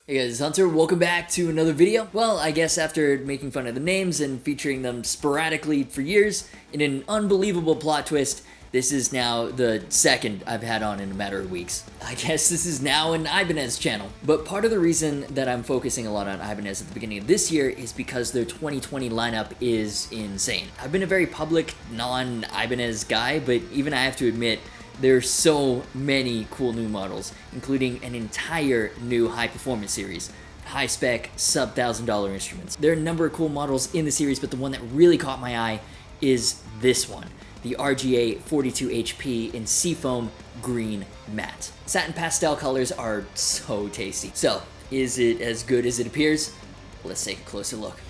Hey guys, it's Hunter. Welcome back to another video. Well, I guess after making fun of the names and featuring them sporadically for years in an unbelievable plot twist, this is now the second I've had on in a matter of weeks. I guess this is now an Ibanez channel. But part of the reason that I'm focusing a lot on Ibanez at the beginning of this year is because their 2020 lineup is insane. I've been a very public, non-Ibanez guy, but even I have to admit, there's so many cool new models, including an entire new high-performance series. High-spec, sub-$1,000 instruments. There are a number of cool models in the series, but the one that really caught my eye is this one. The RGA42HP in Seafoam Green Matte. Satin pastel colors are so tasty. So, is it as good as it appears? Let's take a closer look.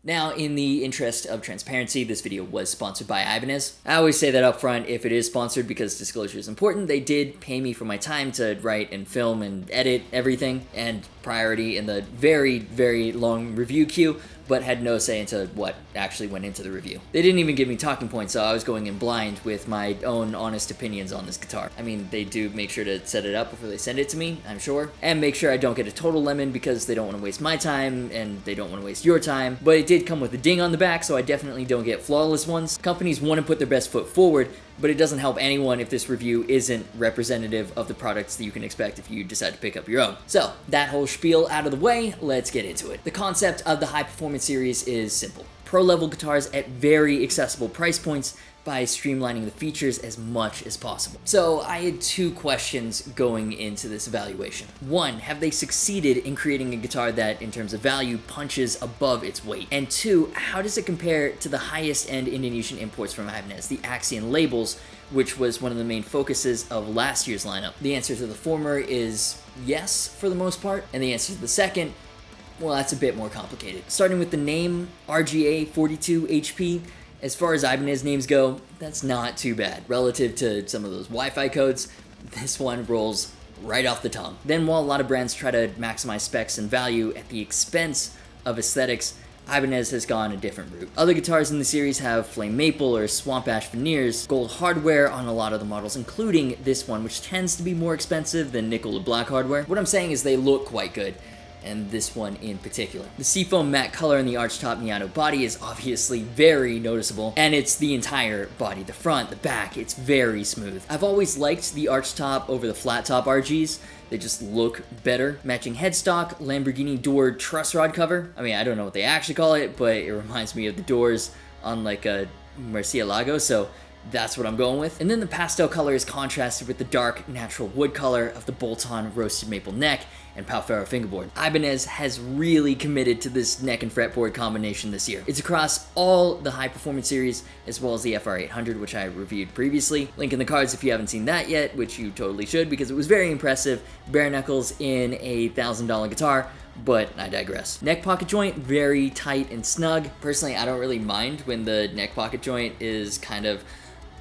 Now, in the interest of transparency, this video was sponsored by Ibanez. I always say that up front if it is sponsored because disclosure is important. They did pay me for my time to write and film and edit everything, and priority in the very, very long review queue, but had no say into what actually went into the review. They didn't even give me talking points, so I was going in blind with my own honest opinions on this guitar. I mean, they do make sure to set it up before they send it to me, I'm sure, and make sure I don't get a total lemon because they don't want to waste my time and they don't want to waste your time, but it did come with a ding on the back, so I definitely don't get flawless ones. Companies want to put their best foot forward, but it doesn't help anyone if this review isn't representative of the products that you can expect if you decide to pick up your own. So, that whole spiel out of the way, let's get into it. The concept of the high performance series is simple. Pro-level guitars at very accessible price points by streamlining the features as much as possible. So I had two questions going into this evaluation. One, have they succeeded in creating a guitar that, in terms of value, punches above its weight? And two, how does it compare to the highest end Indonesian imports from Ibanez, the Axion labels, which was one of the main focuses of last year's lineup? The answer to the former is yes, for the most part, and the answer to the second, well, that's a bit more complicated. Starting with the name, RGA42HP, as far as Ibanez names go, that's not too bad. Relative to some of those Wi-Fi codes, this one rolls right off the tongue. Then while a lot of brands try to maximize specs and value at the expense of aesthetics, Ibanez has gone a different route. Other guitars in the series have flame maple or swamp ash veneers, gold hardware on a lot of the models, including this one, which tends to be more expensive than nickel or black hardware. What I'm saying is they look quite good, and this one in particular. The seafoam matte color in the archtop Miato body is obviously very noticeable, and it's the entire body, the front, the back, it's very smooth. I've always liked the archtop over the flat top RGs. They just look better. Matching headstock, Lamborghini door truss rod cover. I mean, I don't know what they actually call it, but it reminds me of the doors on like a Murcielago, so that's what I'm going with. And then the pastel color is contrasted with the dark natural wood color of the bolt-on roasted maple neck and Pau Ferro fingerboard. Ibanez has really committed to this neck and fretboard combination this year. It's across all the high performance series as well as the FR800, which I reviewed previously. Link in the cards if you haven't seen that yet, which you totally should because it was very impressive. Bare knuckles in a $1,000 guitar, but I digress. Neck pocket joint, very tight and snug. Personally, I don't really mind when the neck pocket joint is kind of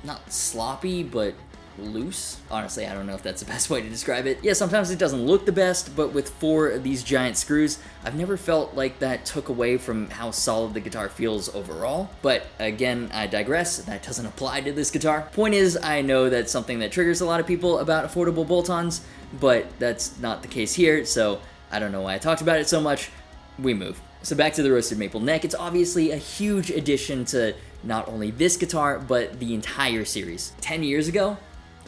not sloppy, but loose. Honestly, I don't know if that's the best way to describe it. Yeah, sometimes it doesn't look the best, but with 4 of these giant screws, I've never felt like that took away from how solid the guitar feels overall. But again, I digress. That doesn't apply to this guitar. Point is, I know that's something that triggers a lot of people about affordable bolt-ons, but that's not the case here, so I don't know why I talked about it so much. We move. So back to the roasted maple neck. It's obviously a huge addition to not only this guitar, but the entire series. 10 years ago,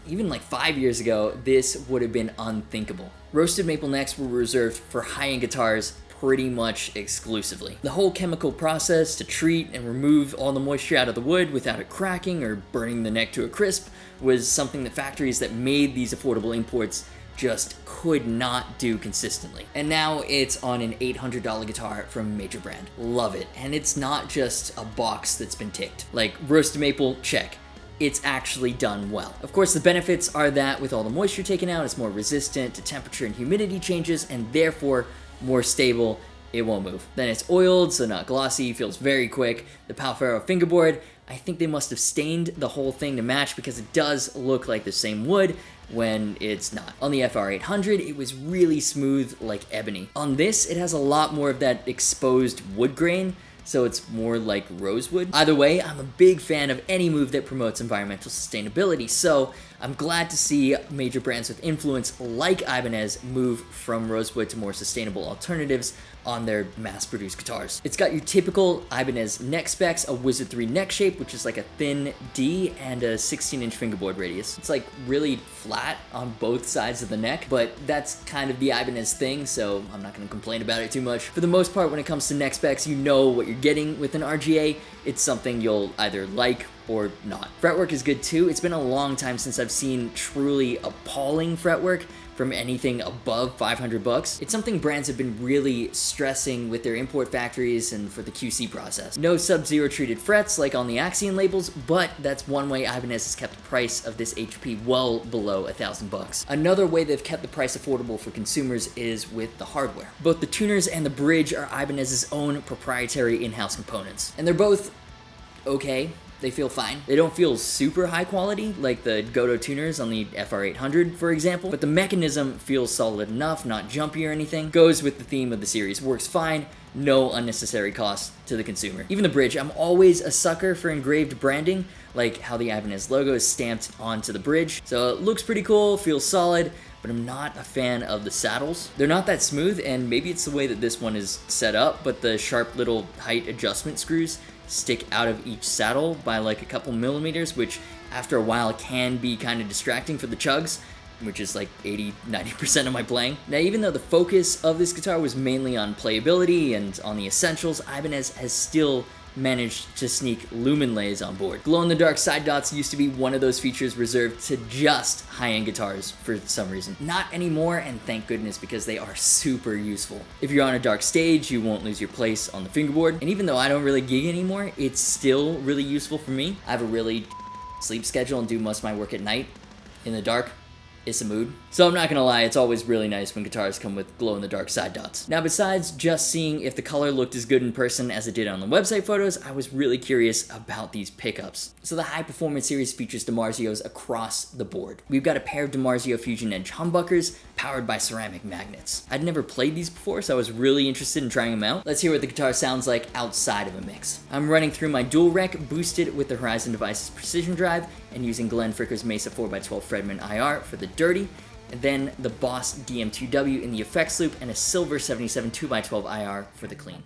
even like 5 years ago, this would have been unthinkable. Roasted maple necks were reserved for high-end guitars pretty much exclusively. The whole chemical process to treat and remove all the moisture out of the wood without it cracking or burning the neck to a crisp was something that factories that made these affordable imports just could not do consistently. And now it's on an $800 guitar from a major brand. Love it. And it's not just a box that's been ticked. Like, roasted maple, check. It's actually done well. Of course, the benefits are that with all the moisture taken out, it's more resistant to temperature and humidity changes, and therefore more stable. It won't move. Then it's oiled, so not glossy, feels very quick. The Pau Ferro fingerboard, I think they must have stained the whole thing to match because it does look like the same wood when it's not. On the FR800, it was really smooth like ebony. On this, it has a lot more of that exposed wood grain, so it's more like rosewood. Either way, I'm a big fan of any move that promotes environmental sustainability, so I'm glad to see major brands with influence like Ibanez move from rosewood to more sustainable alternatives on their mass-produced guitars. It's got your typical Ibanez neck specs, a Wizard 3 neck shape, which is like a thin D, and a 16-inch fingerboard radius. It's like really flat on both sides of the neck, but that's kind of the Ibanez thing, so I'm not gonna complain about it too much. For the most part, when it comes to neck specs, you know what you're getting with an RGA. It's something you'll either like or not. Fretwork is good too. It's been a long time since I've seen truly appalling fretwork from anything above 500 bucks. It's something brands have been really stressing with their import factories and for the QC process. No sub-zero treated frets like on the Axion labels, but that's one way Ibanez has kept the price of this HP well below $1,000. Another way they've kept the price affordable for consumers is with the hardware. Both the tuners and the bridge are Ibanez's own proprietary in-house components, and they're both okay. They feel fine. They don't feel super high quality like the Goto tuners on the FR800, for example, but the mechanism feels solid enough, not jumpy or anything. Goes with the theme of the series, works fine, no unnecessary cost to the consumer. Even the bridge, I'm always a sucker for engraved branding, like how the Ibanez logo is stamped onto the bridge. So it looks pretty cool, feels solid, but I'm not a fan of the saddles. They're not that smooth, and maybe it's the way that this one is set up, but the sharp little height adjustment screws stick out of each saddle by like a couple millimeters, which after a while can be kind of distracting for the chugs, which is like 80-90% of my playing. Now, even though the focus of this guitar was mainly on playability and on the essentials, Ibanez has still managed to sneak lumen lays on board. Glow-in-the-dark side dots used to be one of those features reserved to just high-end guitars for some reason. Not anymore, and thank goodness, because they are super useful. If you're on a dark stage, you won't lose your place on the fingerboard, and even though I don't really gig anymore, it's still really useful for me. I have a really sleep schedule and do most of my work at night in the dark. It's a mood. So I'm not gonna lie, it's always really nice when guitars come with glow-in-the-dark side dots. Now, besides just seeing if the color looked as good in person as it did on the website photos, I was really curious about these pickups. So the High Performance Series features DiMarzios across the board. We've got a pair of DiMarzio Fusion Edge humbuckers powered by ceramic magnets. I'd never played these before, so I was really interested in trying them out. Let's hear what the guitar sounds like outside of a mix. I'm running through my dual rec boosted with the Horizon Devices Precision Drive and using Glenn Fricker's Mesa 4x12 Fredman IR for the dirty, and then the Boss DM2W in the effects loop, and a silver 77 2x12 IR for the clean.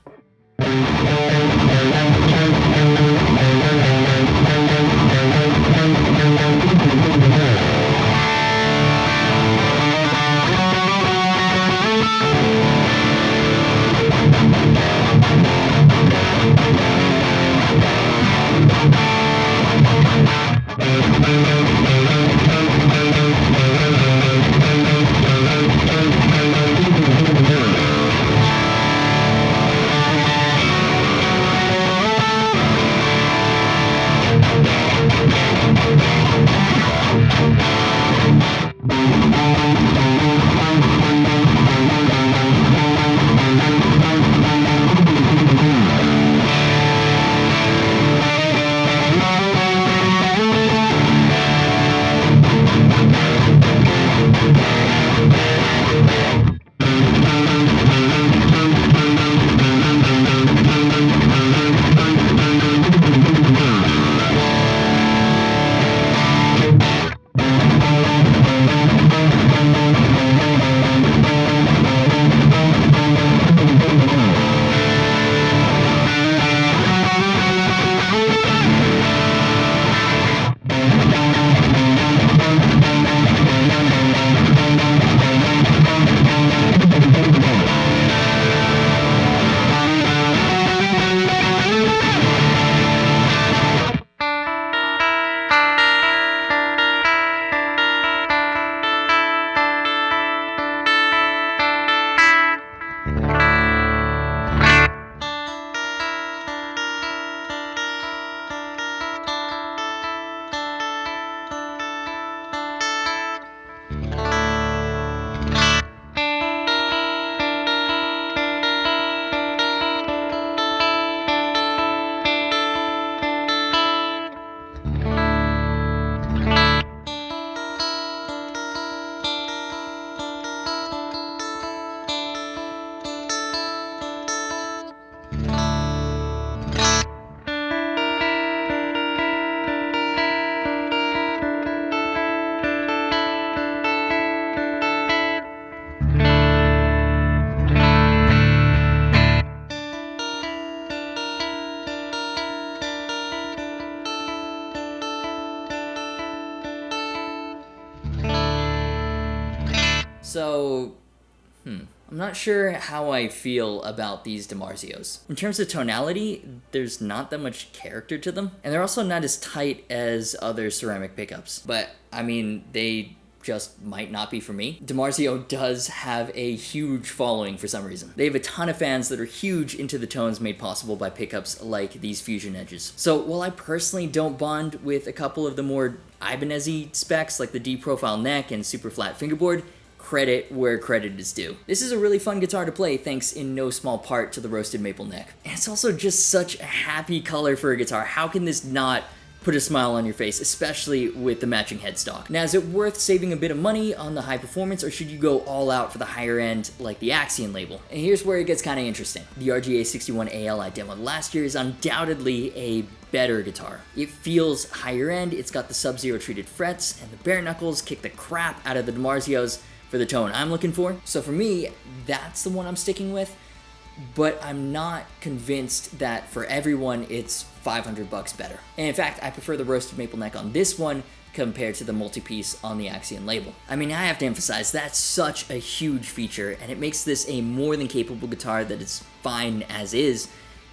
So, I'm not sure how I feel about these DiMarzios. In terms of tonality, there's not that much character to them, and they're also not as tight as other ceramic pickups. But, I mean, they just might not be for me. DiMarzio does have a huge following for some reason. They have a ton of fans that are huge into the tones made possible by pickups like these fusion edges. So while I personally don't bond with a couple of the more Ibanez-y specs like the D-profile neck and super flat fingerboard, credit where credit is due. This is a really fun guitar to play thanks in no small part to the roasted maple neck. And it's also just such a happy color for a guitar. How can this not put a smile on your face, especially with the matching headstock? Now, is it worth saving a bit of money on the high performance, or should you go all out for the higher end like the Axion label? And here's where it gets kind of interesting. The RGA61AL I demoed last year is undoubtedly a better guitar. It feels higher end, it's got the Sub-Zero treated frets, and the bare knuckles kick the crap out of the DiMarzios for the tone I'm looking for. So for me, that's the one I'm sticking with, but I'm not convinced that for everyone it's $500 better. And in fact, I prefer the roasted maple neck on this one compared to the multi-piece on the Axion label. I mean, I have to emphasize, that's such a huge feature, and it makes this a more than capable guitar that is fine as is,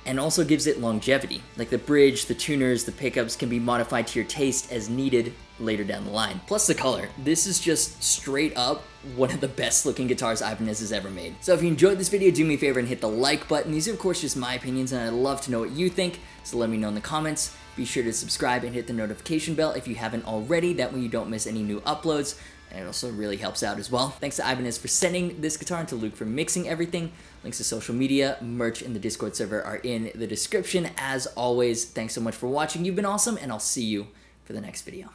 and also gives it longevity. Like the bridge, the tuners, the pickups can be modified to your taste as needed later down the line. Plus the color. This is just straight up one of the best looking guitars Ibanez has ever made. So if you enjoyed this video, do me a favor and hit the like button. These are of course just my opinions, and I'd love to know what you think, so let me know in the comments. Be sure to subscribe and hit the notification bell if you haven't already, that way you don't miss any new uploads, and it also really helps out as well. Thanks to Ibanez for sending this guitar, and to Luke for mixing everything. Links to social media, merch, and the Discord server are in the description. As always, thanks so much for watching. You've been awesome, and I'll see you for the next video.